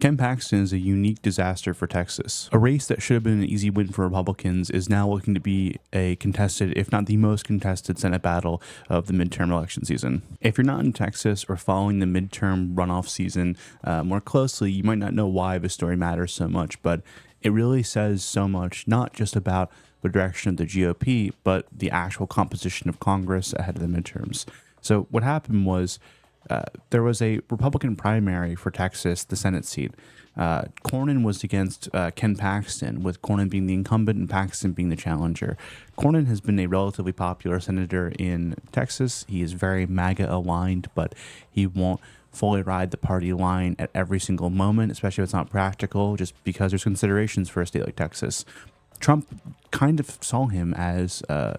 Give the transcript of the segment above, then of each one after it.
Ken Paxton is a unique disaster for Texas. A race that should have been an easy win for Republicans is now looking to be a contested, if not the most contested, Senate battle of the midterm election season. If you're not in Texas or following the midterm runoff season more closely, you might not know why this story matters so much, but it really says so much, not just about the direction of the GOP, but the actual composition of Congress ahead of the midterms. So what happened was there was a Republican primary for Texas, the Senate seat. Cornyn was against Ken Paxton, with Cornyn being the incumbent and Paxton being the challenger. Cornyn has been a relatively popular senator in Texas. He is very MAGA aligned, but he won't fully ride the party line at every single moment, especially if it's not practical, just because there's considerations for a state like Texas. Trump kind of saw him as, a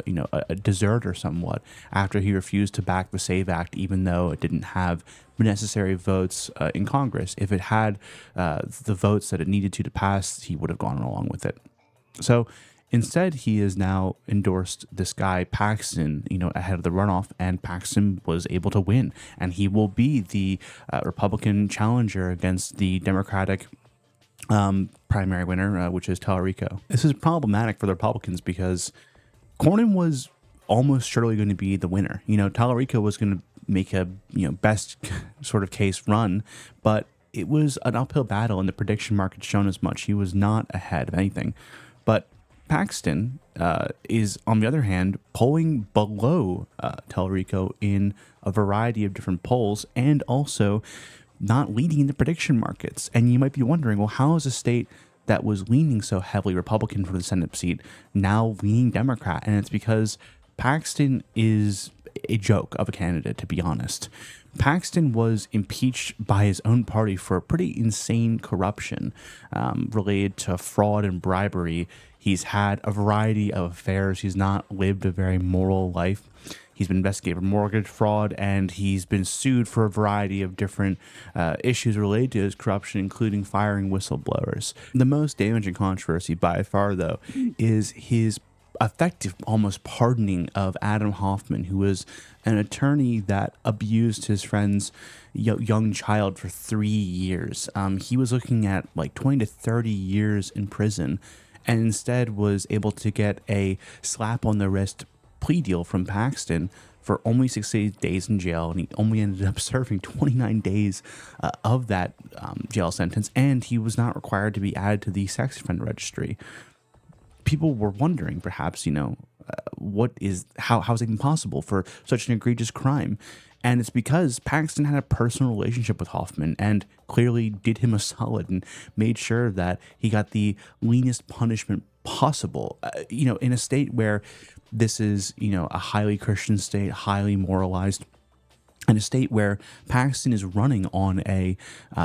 deserter somewhat after he refused to back the SAVE Act, even though it didn't have the necessary votes in Congress. If it had the votes that it needed to pass, he would have gone along with it. So instead, he has now endorsed this guy, Paxton, ahead of the runoff, and Paxton was able to win. And he will be the Republican challenger against the Democratic primary winner, which is Tallarico. This is problematic for the Republicans because Cornyn was almost surely going to be the winner. Tallarico was going to make a best sort of case run, but it was an uphill battle, and the prediction market shown as much. He was not ahead of anything. But Paxton is, on the other hand, polling below Tallarico in a variety of different polls, and also not leading the prediction markets. And you might be wondering, well, how is a state that was leaning so heavily Republican for the Senate seat now leaning Democrat? And it's because Paxton is a joke of a candidate, to be honest. Paxton was impeached by his own party for pretty insane corruption related to fraud and bribery. He's had a variety of affairs. He's not lived a very moral life. He's been investigated for mortgage fraud, and he's been sued for a variety of different issues related to his corruption, including firing whistleblowers. The most damaging controversy by far, though, is his effective almost pardoning of Adam Hoffman, who was an attorney that abused his friend's young child for 3 years. He was looking at like 20 to 30 years in prison, and instead was able to get a slap on the wrist plea deal from Paxton for only 60 days in jail, and he only ended up serving 29 days of that jail sentence, and he was not required to be added to the sex offender registry. People were wondering, perhaps, how is it even possible for such an egregious crime? And it's because Paxton had a personal relationship with Hoffman and clearly did him a solid and made sure that he got the leanest punishment possible. In a state where this is, a highly Christian state, highly moralized, and a state where Paxton is running on a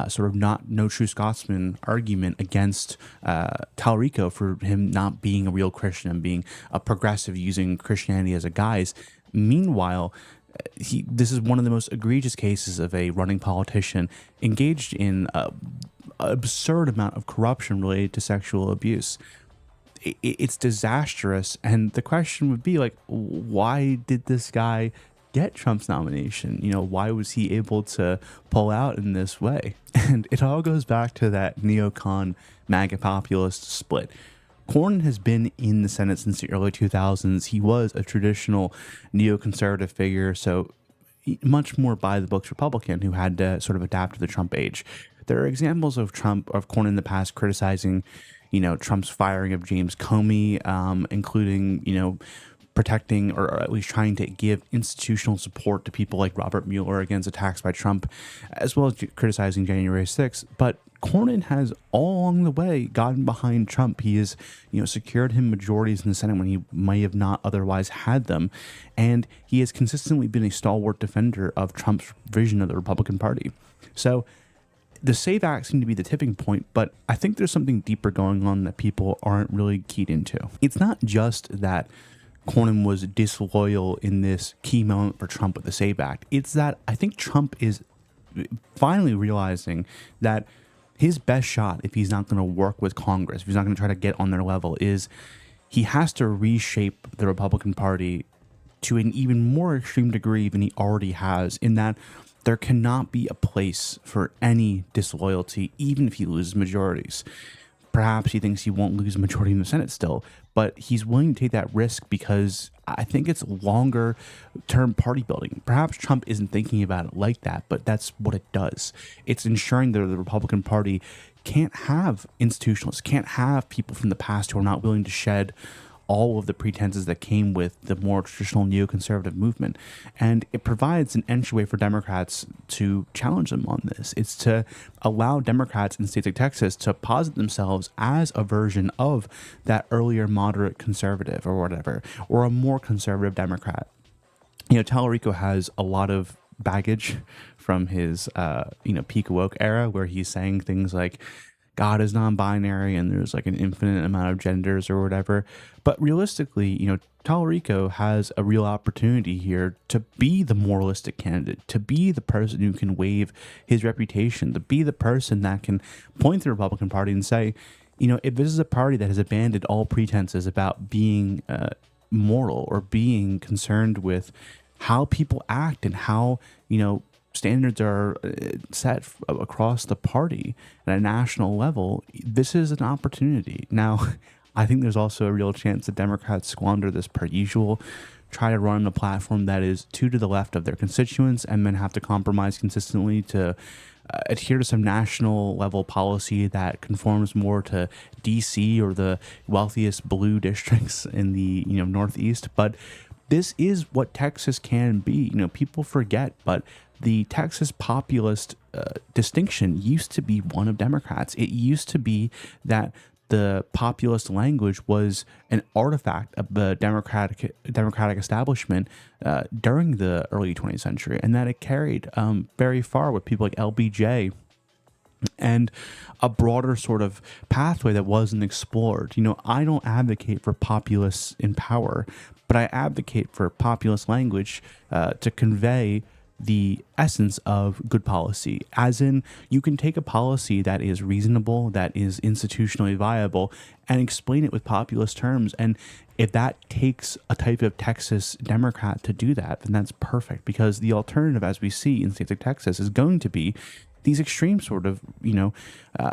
sort of no true Scotsman argument against Tallarico for him not being a real Christian and being a progressive using Christianity as a guise. Meanwhile, this is one of the most egregious cases of a running politician engaged in an absurd amount of corruption related to sexual abuse. It's disastrous, and the question would be why did this guy get Trump's nomination? Why was he able to pull out in this way? And it all goes back to that neocon MAGA populist split. Cornyn has been in the Senate since the early 2000s. He was a traditional neoconservative figure, so much more by the books Republican who had to sort of adapt to the Trump age. There are examples of Cornyn in the past criticizing Trump's firing of James Comey, including, protecting or at least trying to give institutional support to people like Robert Mueller against attacks by Trump, as well as criticizing January 6th. But Cornyn has all along the way gotten behind Trump. He has, secured him majorities in the Senate when he may have not otherwise had them. And he has consistently been a stalwart defender of Trump's vision of the Republican Party. So the SAVE Act seemed to be the tipping point, but I think there's something deeper going on that people aren't really keyed into. It's not just that Cornyn was disloyal in this key moment for Trump with the SAVE Act. It's that I think Trump is finally realizing that his best shot, if he's not going to work with Congress, if he's not going to try to get on their level, is he has to reshape the Republican Party to an even more extreme degree than he already has, in that there cannot be a place for any disloyalty, even if he loses majorities. Perhaps he thinks he won't lose a majority in the Senate still, but he's willing to take that risk because I think it's longer term party building. Perhaps Trump isn't thinking about it like that, but that's what it does. It's ensuring that the Republican Party can't have institutionalists, can't have people from the past who are not willing to shed all of the pretenses that came with the more traditional neoconservative movement. And it provides an entryway for Democrats to challenge them on this. It's to allow Democrats in states like Texas to posit themselves as a version of that earlier moderate conservative or whatever, or a more conservative Democrat. Tallarico has a lot of baggage from his, peak woke era, where he's saying things like, God is non-binary and there's like an infinite amount of genders or whatever. But realistically, Tallarico has a real opportunity here to be the moralistic candidate, to be the person who can wave his reputation, to be the person that can point to the Republican Party and say, if this is a party that has abandoned all pretenses about being moral or being concerned with how people act and how, standards are set across the party at a national level, this is an opportunity. Now, I think there's also a real chance that Democrats squander this per usual, try to run a platform that is too to the left of their constituents, and then have to compromise consistently to adhere to some national level policy that conforms more to DC or the wealthiest blue districts in the Northeast. But this is what Texas can be. People forget, but the Texas populist distinction used to be one of Democrats. It used to be that the populist language was an artifact of the democratic establishment during the early 20th century, and that it carried very far with people like LBJ and a broader sort of pathway that wasn't explored. I don't advocate for populists in power, but I advocate for populist language to convey the essence of good policy, as in you can take a policy that is reasonable, that is institutionally viable, and explain it with populist terms. And if that takes a type of Texas Democrat to do that, then that's perfect, because the alternative, as we see in states like Texas, is going to be these extreme sort of,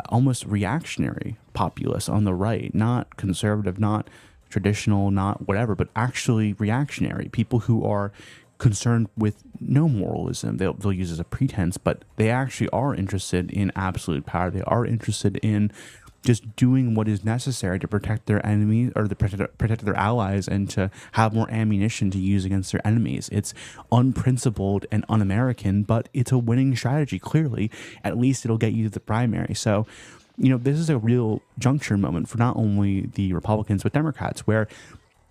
almost reactionary populists on the right, not conservative, not traditional, not whatever, but actually reactionary people who are concerned with no moralism. They'll use it as a pretense, but they actually are interested in absolute power. They are interested in just doing what is necessary to protect their enemies or to protect their allies and to have more ammunition to use against their enemies. It's unprincipled and un-American, but it's a winning strategy. Clearly, at least it'll get you to the primary. So, this is a real juncture moment for not only the Republicans, but Democrats, where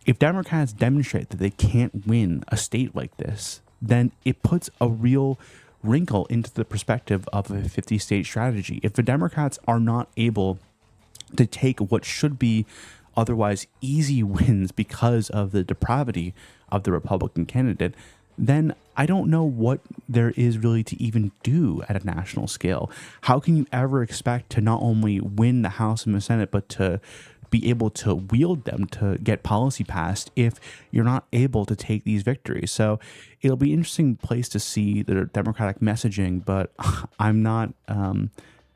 if Democrats demonstrate that they can't win a state like this, then it puts a real wrinkle into the perspective of a 50-state strategy. If the Democrats are not able to take what should be otherwise easy wins because of the depravity of the Republican candidate, then I don't know what there is really to even do at a national scale. How can you ever expect to not only win the House and the Senate, but to be able to wield them to get policy passed if you're not able to take these victories? So it'll be an interesting place to see the Democratic messaging, but I'm not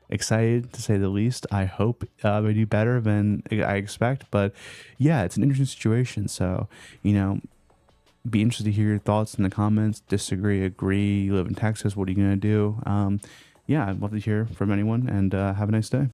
excited, to say the least. I hope they do better than I expect, but yeah, it's an interesting situation. So, be interested to hear your thoughts in the comments. Disagree, agree, you live in Texas, what are you going to do? Yeah, I'd love to hear from anyone, and have a nice day.